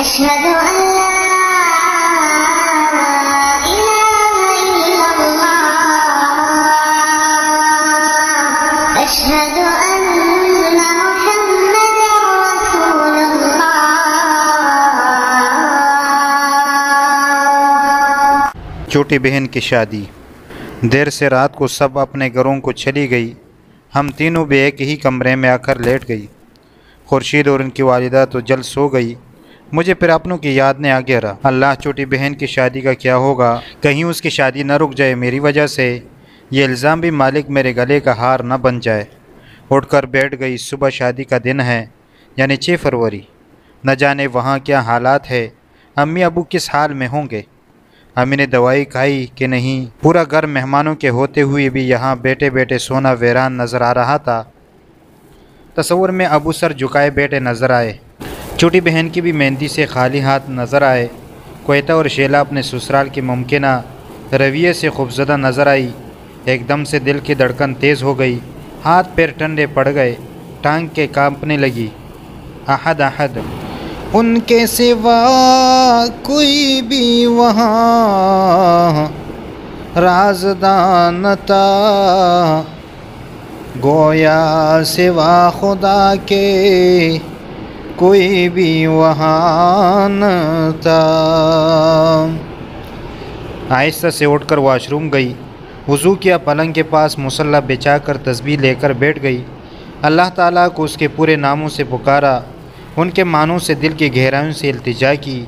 أشهد أن لا إله إلا الله أشهد أن محمدا رسول الله. چھوٹی بہن کی شادی. دیر سے رات کو سب اپنے گھروں کو چلی گئی. ہم تینوں بھی ایک ہی کمرے میں آ کر لیٹ گئی. خورشید اور ان کی والدہ تو جلد سو گئی. مجھے پھر اپنوں کی یاد نے آ گیا. اللہ، چھوٹی بہن کی شادی کا کیا ہوگا؟ کہیں اس کی شادی نہ رک جائے میری وجہ سے. یہ الزام بھی مالک میرے گلے کا ہار نہ بن جائے. اٹھ کر بیٹھ گئی. صبح شادی کا دن ہے، یعنی 6 فروری. نہ جانے وہاں کیا حالات ہے، امی ابو کس حال میں ہوں گے. امی نے دوائی کھائی کہ نہیں. پورا گھر مہمانوں کے ہوتے ہوئے بھی یہاں بیٹھے بیٹھے سونا ویران نظر آ رہا تھا. تصور میں ابو سر جھکائے بیٹھے نظر آئے. چھوٹی بہن کی بھی مہندی سے خالی ہاتھ نظر آئے. کویتا اور شیلا اپنے سسرال کی ممکنہ رویے سے خوفزدہ نظر آئی. ایک دم سے دل کی دھڑکن تیز ہو گئی. ہاتھ پیر ٹھنڈے پڑ گئے. ٹانگ کے کانپنے لگی. احد احد، ان کے سوا کوئی بھی وہاں رازدان تھا، گویا سوا خدا کے کوئی بھی وہاں نہ تھا. آہستہ سے اٹھ کر واش روم گئی. وضو کیا. پلنگ کے پاس مصلی بچھا کر تسبیح لے کر بیٹھ گئی. اللہ تعالیٰ کو اس کے پورے ناموں سے پکارا. ان کے معنوں سے دل کی گہرائیوں سے التجا کی.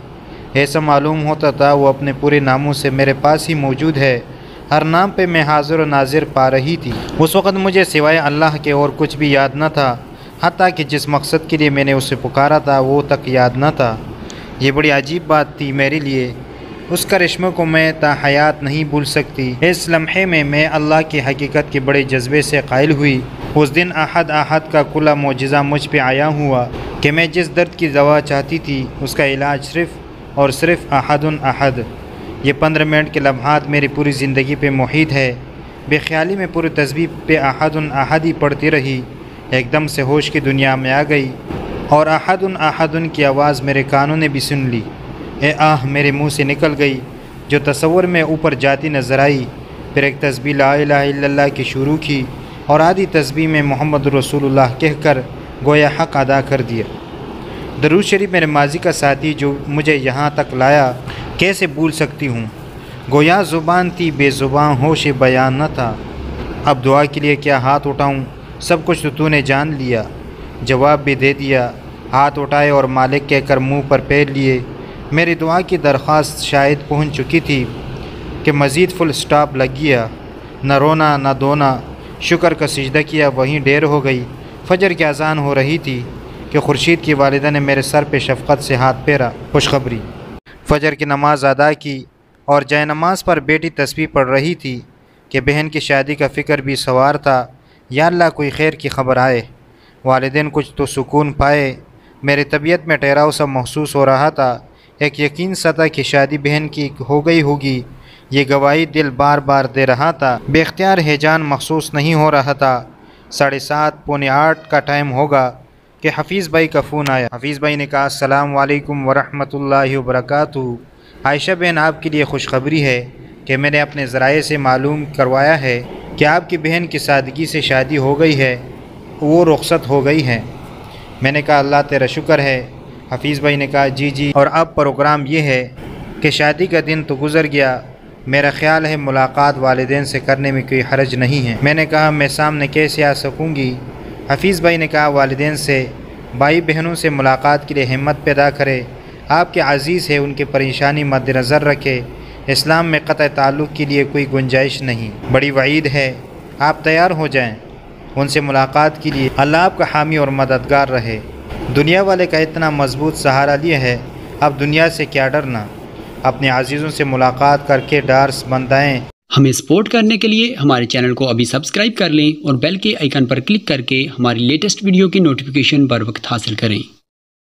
ایسا معلوم ہوتا تھا وہ اپنے پورے ناموں سے میرے پاس ہی موجود ہے. ہر نام پہ میں حاضر و ناظر پا رہی تھی. اس وقت مجھے سوائے اللہ کے اور کچھ بھی یاد نہ تھا. حتیٰ کہ جس مقصد کے لیے میں نے اسے پکارا تھا وہ تک یاد نہ تھا. یہ بڑی عجیب بات تھی میرے لیے. اس کرشمے کو میں تا حیات نہیں بھول سکتی. اس لمحے میں اللہ کی حقیقت کے بڑے جذبے سے قائل ہوئی. اس دن احد احد کا کھلا معجزہ مجھ پہ عیاں ہوا کہ میں جس درد کی دوا چاہتی تھی اس کا علاج صرف اور صرف احد احد. یہ 15 منٹ کے لمحات میری پوری زندگی پہ محیط ہے. بے خیالی میں پوری تسبیح پہ احد احد ہی پڑھتی رہی. ایک دم سے ہوش کی دنیا میں آ گئی اور احد احد کی آواز میرے کانوں نے بھی سن لی. اے آہ میرے منہ سے نکل گئی جو تصور میں اوپر جاتی نظر آئی. پھر ایک تسبیح لا الہ الا اللہ کی شروع کی اور آدھی تسبیح میں محمد رسول اللہ کہہ کر گویا حق ادا کر دیا. درود شریف میرے ماضی کا ساتھی جو مجھے یہاں تک لایا، کیسے بھول سکتی ہوں. گویا زبان تھی بے زبان، ہوش بیان نہ تھا. اب دعا کے لیے کیا ہاتھ اٹھاؤں؟ سب کچھ تو نے جان لیا. جواب بھی دے دیا. ہاتھ اٹھائے اور مالک کہہ کر منہ پر پیر لیے. میری دعا کی درخواست شاید پہنچ چکی تھی کہ مزید فل سٹاپ لگ گیا. نہ رونا نہ دھونا. شکر کا سجدہ کیا، وہیں دیر ہو گئی. فجر کی اذان ہو رہی تھی کہ خورشید کی والدہ نے میرے سر پہ شفقت سے ہاتھ پھیرا. خوشخبری. فجر کی نماز ادا کی اور جائے نماز پر بیٹی تسبیح پڑھ رہی تھی کہ بہن کی شادی کا فکر بھی سوار تھا. یا اللہ کوئی خیر کی خبر آئے. والدین کچھ تو سکون پائے. میری طبیعت میں ٹھہراؤ سا محسوس ہو رہا تھا. ایک یقین سا تھا کہ شادی بہن کی ہو گئی ہوگی. یہ گواہی دل بار بار دے رہا تھا. بے اختیار ہیجان محسوس نہیں ہو رہا تھا. 7:30 پونے 8 کا ٹائم ہوگا کہ حفیظ بھائی کا فون آیا. حفیظ بھائی نے کہا السلام علیکم ورحمۃ اللہ وبرکاتہ. عائشہ بہن آپ کے لیے خوشخبری ہے کہ میں نے اپنے ذرائع سے معلوم کروایا ہے کہ آپ کی بہن کی سادگی سے شادی ہو گئی ہے، وہ رخصت ہو گئی ہے. میں نے کہا اللہ تیرا شکر ہے. حفیظ بھائی نے کہا جی اور اب پروگرام یہ ہے کہ شادی کا دن تو گزر گیا، میرا خیال ہے ملاقات والدین سے کرنے میں کوئی حرج نہیں ہے. میں نے کہا میں سامنے کیسے آ سکوں گی؟ حفیظ بھائی نے کہا والدین سے، بھائی بہنوں سے ملاقات کے لیے ہمت پیدا کرے. آپ کے عزیز ہے، ان کی پریشانی مد نظر رکھے. اسلام میں قطع تعلق کے لیے کوئی گنجائش نہیں. بڑی وعید ہے، آپ تیار ہو جائیں ان سے ملاقات کے لیے. اللہ آپ کا حامی اور مددگار رہے. دنیا والے کا اتنا مضبوط سہارا لیا ہے، اب دنیا سے کیا ڈرنا. اپنے عزیزوں سے ملاقات کر کے ڈارس بندائیں. ہمیں سپورٹ کرنے کے لیے ہمارے چینل کو ابھی سبسکرائب کر لیں اور بیل کے آئیکن پر کلک کر کے ہماری لیٹسٹ ویڈیو کی نوٹیفیکیشن بر وقت حاصل کریں.